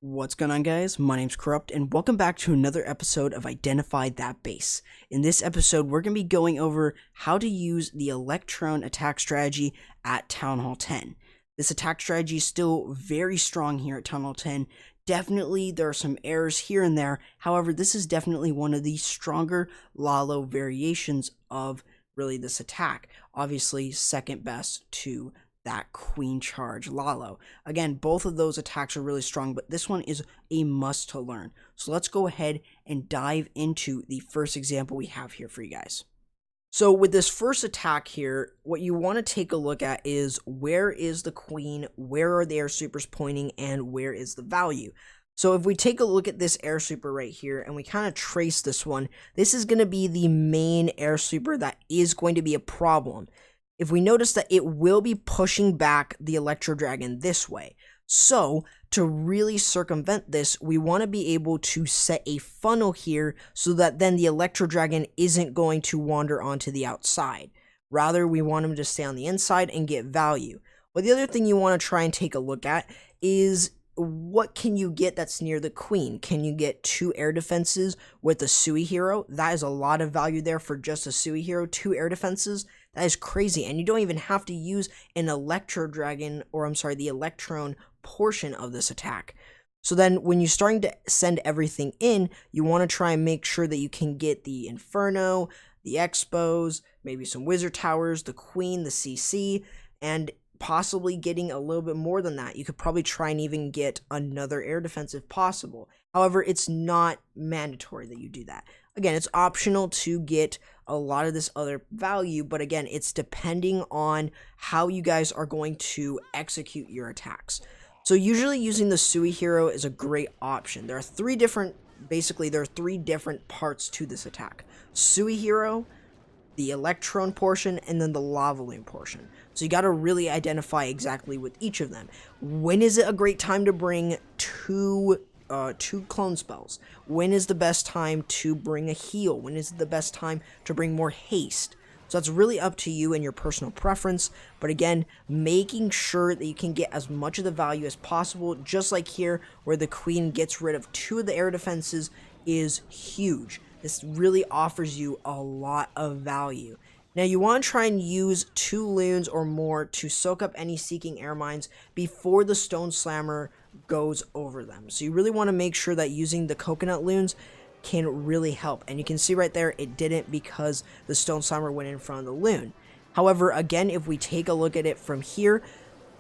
What's going on, guys? My name's Corrupt, and welcome back to another episode of Identify That Base. In this episode, we're going to be going over how to use the Electrone attack strategy at Town Hall 10. This attack strategy is still very strong here at Town Hall 10. Definitely, there are some errors here and there. However, this is definitely one of the stronger Lalo variations of really this attack. Obviously, second best to that Queen Charge Lalo. Again, both of those attacks are really strong, but this one is a must to learn. So let's go ahead and dive into the first example we have here for you guys. So with this first attack here, what you want to take a look at is where is the queen, where are the air sweepers pointing, and where is the value. So if we take a look at this air sweeper right here and we kind of trace this one, this is going to be the main air sweeper that is going to be a problem. If we notice that it will be pushing back the Electro Dragon this way. So to really circumvent this, we want to be able to set a funnel here so that then the Electro Dragon isn't going to wander onto the outside. Rather, we want him to stay on the inside and get value. But the other thing you want to try and take a look at is what can you get that's near the queen? Can you get 2 air defenses with a Sui hero? That is a lot of value there for just a Sui hero, 2 air defenses. That is crazy, and you don't even have to use an Electro Dragon, or I'm sorry, the Electrone portion of this attack. So then when you're starting to send everything in, you want to try and make sure that you can get the Inferno, the Expos, maybe some Wizard Towers, the Queen, the CC, and possibly getting a little bit more than that. You could probably try and even get another air defense if possible. However, it's not mandatory that you do that. Again, it's optional to get a lot of this other value, but again, it's depending on how you guys are going to execute your attacks. So usually using the Sui hero is a great option. There are three different parts to this attack. Sui hero, the Electron portion, and then the Lava Loon portion. So you got to really identify exactly with each of them. When is it a great time to bring two clone spells? When is the best time to bring a heal? When is the best time to bring more haste? So that's really up to you and your personal preference. But again, making sure that you can get as much of the value as possible, just like here where the queen gets rid of 2 of the air defenses, is huge. This really offers you a lot of value. Now you want to try and use 2 loons or more to soak up any seeking air mines before the Stone Slammer goes over them. So you really want to make sure that using the coconut loons can really help. And you can see right there, it didn't because the Stone Slammer went in front of the loon. However, again, if we take a look at it from here,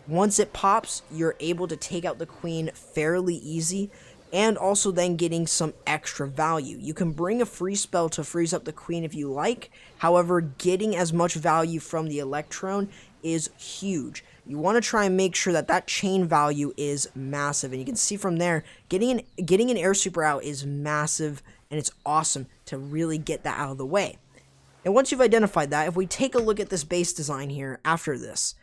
once it pops, you're able to take out the queen fairly easy, and also then getting some extra value. You can bring a free spell to freeze up the queen if you like. However, getting as much value from the Electron is huge. You want to try and make sure that that chain value is massive. And you can see from there, getting an air sweeper out is massive, and it's awesome to really get that out of the way. And once you've identified that, if we take a look at this base design here after this,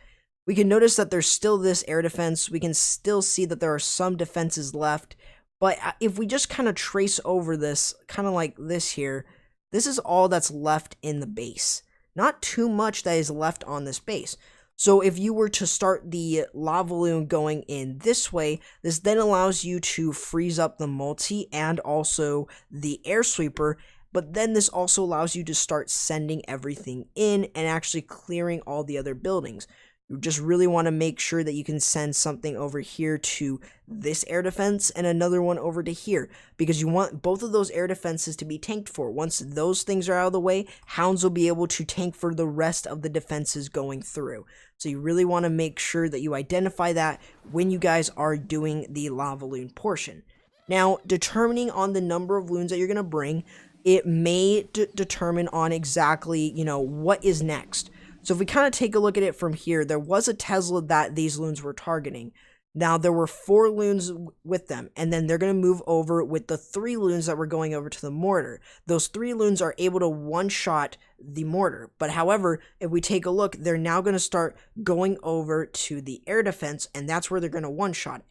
we can notice that there's still this air defense. We can still see that there are some defenses left. But if we just kind of trace over this, kind of like this here, this is all that's left in the base. Not too much that is left on this base. So if you were to start the Lava Loon going in this way, this then allows you to freeze up the multi and also the air sweeper. But then this also allows you to start sending everything in and actually clearing all the other buildings. You just really want to make sure that you can send something over here to this air defense and another one over to here, because you want both of those air defenses to be tanked for. Once those things are out of the way, Hounds will be able to tank for the rest of the defenses going through. So you really want to make sure that you identify that when you guys are doing the Lava Loon portion. Now, determining on the number of loons that you're going to bring, it may determine on exactly, what is next. So if we kind of take a look at it from here, there was a Tesla that these loons were targeting. Now, there were 4 loons with them, and then they're going to move over with the 3 loons that were going over to the mortar. Those 3 loons are able to one-shot the mortar. But however, if we take a look, they're now going to start going over to the air defense, and that's where they're going to one-shot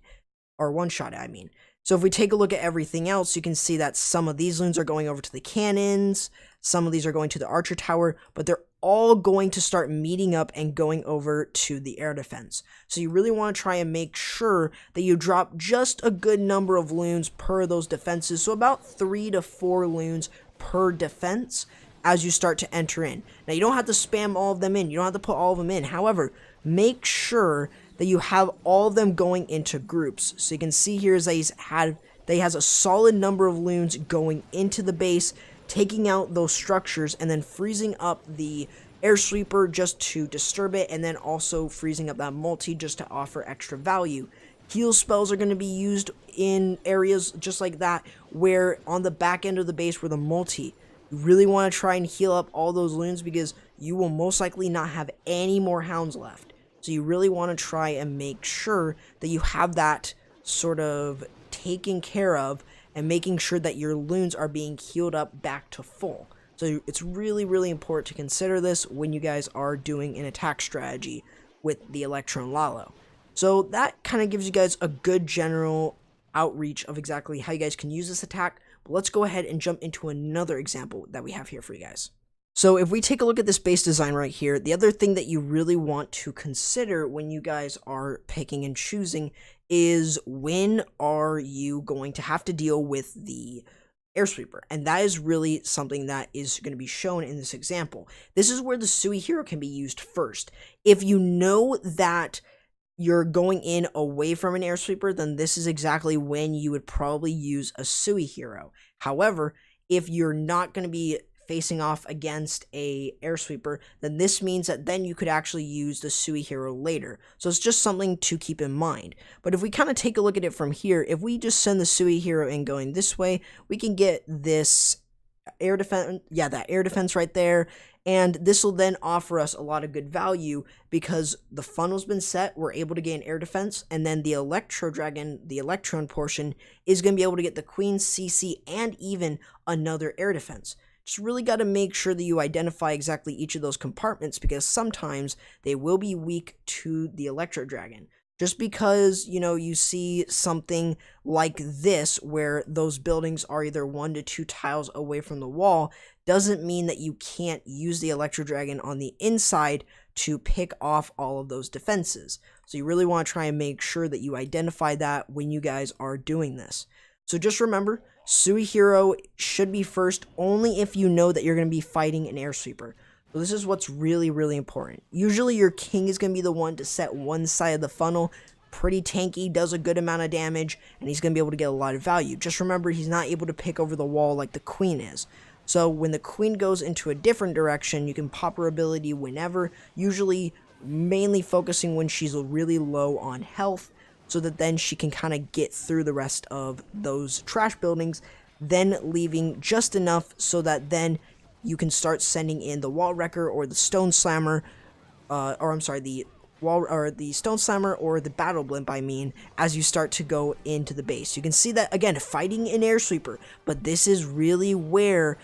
it, I mean. So if we take a look at everything else, you can see that some of these loons are going over to the cannons, some of these are going to the archer tower, but they're all going to start meeting up and going over to the air defense. So you really want to try and make sure that you drop just a good number of loons per those defenses. So about 3 to 4 loons per defense as you start to enter in. Now you don't have to spam all of them in. You don't have to put all of them in. However, make sure that you have all of them going into groups. So you can see here is that he has a solid number of loons going into the base, taking out those structures, and then freezing up the air sweeper just to disturb it, and then also freezing up that multi just to offer extra value. Heal spells are going to be used in areas just like that, where on the back end of the base where the multi, you really want to try and heal up all those loons because you will most likely not have any more hounds left. So you really want to try and make sure that you have that sort of taken care of and making sure that your loons are being healed up back to full. So it's really, really important to consider this when you guys are doing an attack strategy with the Electrone Lalo. So that kind of gives you guys a good general outreach of exactly how you guys can use this attack. But let's go ahead and jump into another example that we have here for you guys. So if we take a look at this base design right here, the other thing that you really want to consider when you guys are picking and choosing is when are you going to have to deal with the air sweeper, and that is really something that is going to be shown in this example. This is where the Sui hero can be used first. If you know that you're going in away from an air sweeper, then this is exactly when you would probably use a Sui hero. However, if you're not going to be facing off against a air sweeper, then this means that then you could actually use the Sui hero later. So it's just something to keep in mind. But if we kind of take a look at it from here, if we just send the Sui hero in going this way, we can get this air defense, that air defense right there, and this will then offer us a lot of good value because the funnel's been set, we're able to gain air defense, and then the Electro Dragon, the Electron portion, is going to be able to get the Queen, CC, and even another air defense. Just really got to make sure that you identify exactly each of those compartments because sometimes they will be weak to the Electro Dragon. Just because, you see something like this where those buildings are either 1 to 2 tiles away from the wall doesn't mean that you can't use the Electro Dragon on the inside to pick off all of those defenses. So you really want to try and make sure that you identify that when you guys are doing this. So just remember, Sui hero should be first only if you know that you're going to be fighting an air sweeper. So this is what's really, really important. Usually your king is going to be the one to set one side of the funnel. Pretty tanky, does a good amount of damage, and he's going to be able to get a lot of value. Just remember, he's not able to pick over the wall like the queen is. So when the queen goes into a different direction, you can pop her ability whenever, usually mainly focusing when she's really low on health, so that then she can kind of get through the rest of those trash buildings, then leaving just enough so that then you can start sending in the wall wrecker or the stone slammer, the stone slammer or the battle blimp, as you start to go into the base. You can see that, again, fighting an air sweeper, but this is really where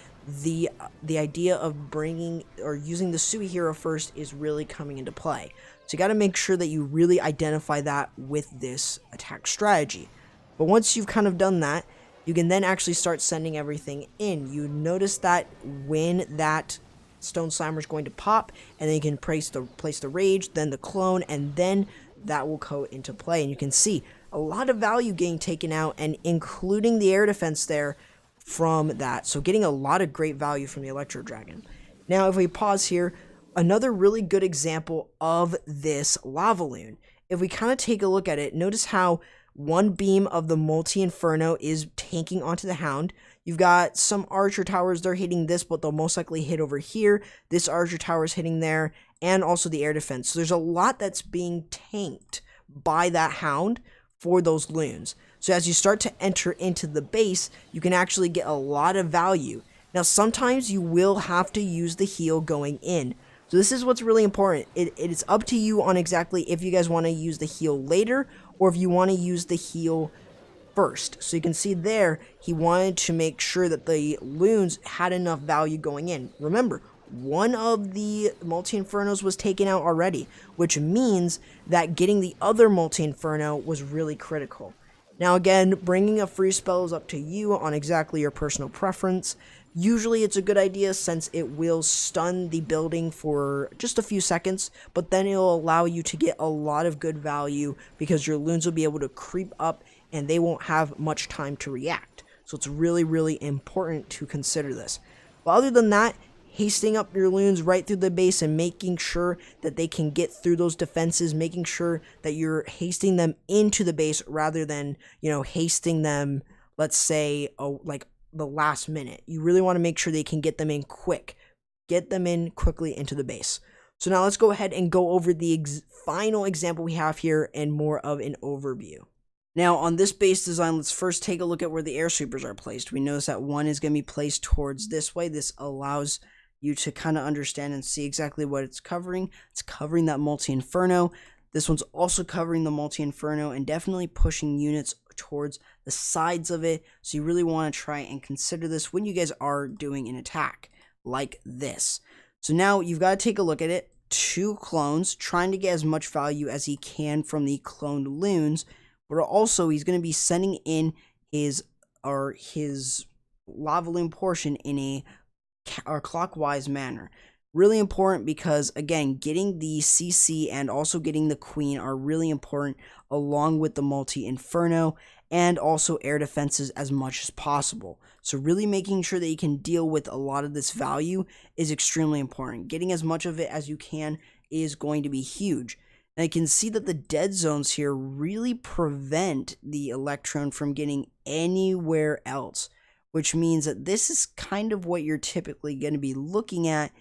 the idea of bringing or using the Sui hero first is really coming into play. So you got to make sure that you really identify that with this attack strategy. But once you've kind of done that, you can then actually start sending everything in. You notice that when that stone slammer is going to pop, and then you can place the rage, then the clone, and then that will go into play. And you can see a lot of value getting taken out, and including the air defense there from that. So getting a lot of great value from the Electro Dragon. Now, if we pause here, another really good example of this lava loon. If we kind of take a look at it, notice how one beam of the multi-inferno is tanking onto the hound. You've got some archer towers, they're hitting this, but they'll most likely hit over here. This archer tower is hitting there, and also the air defense. So there's a lot that's being tanked by that hound for those loons. So as you start to enter into the base, you can actually get a lot of value. Now, sometimes you will have to use the heal going in. So this is what's really important. It is up to you on exactly if you guys want to use the heal later or if you want to use the heal first. So you can see there, he wanted to make sure that the loons had enough value going in. Remember, one of the multi-infernos was taken out already, which means that getting the other multi-inferno was really critical. Now again, bringing a free spell is up to you on exactly your personal preference. Usually it's a good idea since it will stun the building for just a few seconds, but then it'll allow you to get a lot of good value because your loons will be able to creep up and they won't have much time to react. So it's really, really important to consider this. But other than that, hasting up your loons right through the base and making sure that they can get through those defenses, making sure that you're hasting them into the base rather than, hasting them, let's say, like the last minute. You really want to make sure they can get them in quick. Get them in quickly into the base. So now let's go ahead and go over the final example we have here and more of an overview. Now on this base design, let's first take a look at where the air sweepers are placed. We notice that one is going to be placed towards this way. This allows you to kind of understand and see exactly what it's covering. It's covering that multi-inferno. This one's also covering the multi-inferno and definitely pushing units towards the sides of it. So you really want to try and consider this when you guys are doing an attack like this. So now you've got to take a look at it. 2 clones, trying to get as much value as he can from the cloned loons, but also he's going to be sending in his lava loon portion in a clockwise manner. Really important because, again, getting the CC and also getting the queen are really important, along with the multi-inferno and also air defenses as much as possible. So really making sure that you can deal with a lot of this value is extremely important. Getting as much of it as you can is going to be huge. And I can see that the dead zones here really prevent the Electron from getting anywhere else, which means that this is kind of what you're typically going to be looking at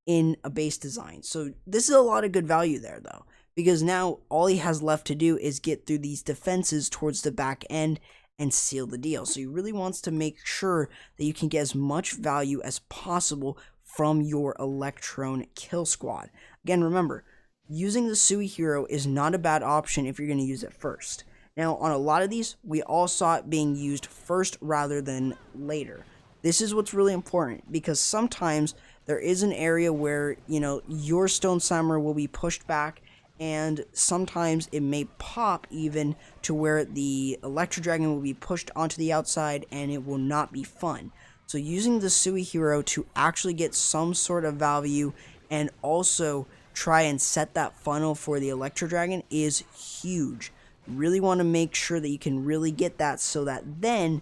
in a base design. So this is a lot of good value there though, because now all he has left to do is get through these defenses towards the back end and seal the deal. So he really wants to make sure that you can get as much value as possible from your Electron kill squad. Again, remember, using the Sui hero is not a bad option if you're going to use it first. Now, on a lot of these, we all saw it being used first rather than later. This is what's really important, because sometimes there is an area where, your Stone Slammer will be pushed back, and sometimes it may pop even to where the Electro Dragon will be pushed onto the outside, and it will not be fun. So using the Sui hero to actually get some sort of value and also try and set that funnel for the Electro Dragon is huge. Really want to make sure that you can really get that, so that then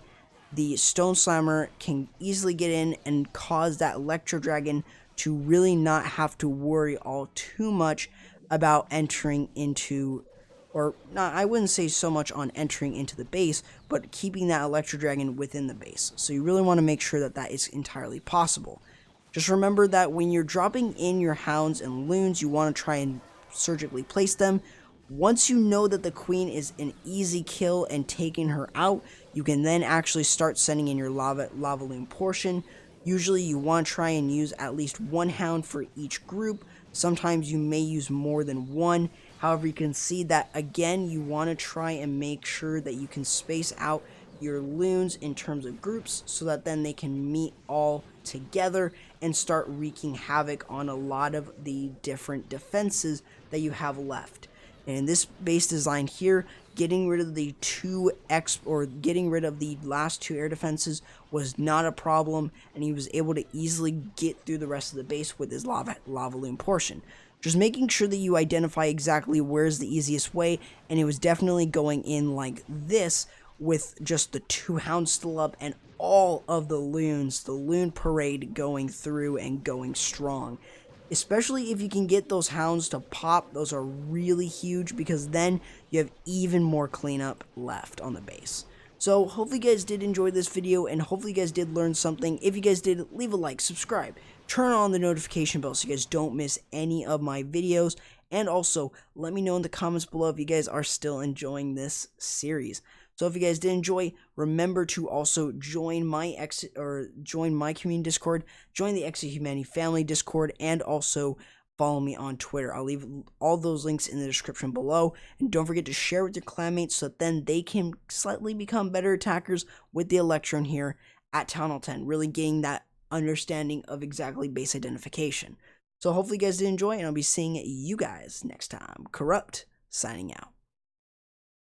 the Stone Slammer can easily get in and cause that Electro Dragon to really not have to worry all too much about entering into, or not, I wouldn't say so much on entering into the base, but keeping that Electro Dragon within the base. So you really want to make sure that that is entirely possible. Just remember that when you're dropping in your hounds and loons, you want to try and surgically place them. Once you know that the queen is an easy kill and taking her out, you can then actually start sending in your lava loon portion. Usually you want to try and use at least 1 hound for each group. Sometimes you may use more than 1. However, you can see that, again, you want to try and make sure that you can space out your loons in terms of groups, so that then they can meet all together and start wreaking havoc on a lot of the different defenses that you have left. And in this base design here, getting rid of the getting rid of the last 2 air defenses was not a problem, and he was able to easily get through the rest of the base with his lava loon portion. Just making sure that you identify exactly where's the easiest way, and it was definitely going in like this with just the 2 hounds still up and all of the loons, the loon parade going through and going strong. Especially if you can get those hounds to pop, those are really huge, because then you have even more cleanup left on the base. So hopefully you guys did enjoy this video, and hopefully you guys did learn something. If you guys did, leave a like, subscribe, turn on the notification bell so you guys don't miss any of my videos, and also let me know in the comments below if you guys are still enjoying this series. So if you guys did enjoy, remember to also join my community Discord, join the Exit Humanity family Discord, and also follow me on Twitter. I'll leave all those links in the description below, and don't forget to share with your clanmates so that then they can slightly become better attackers with the Electron here at Town Hall 10, really getting that understanding of exactly base identification. So hopefully you guys did enjoy, and I'll be seeing you guys next time. Corrupt, signing out.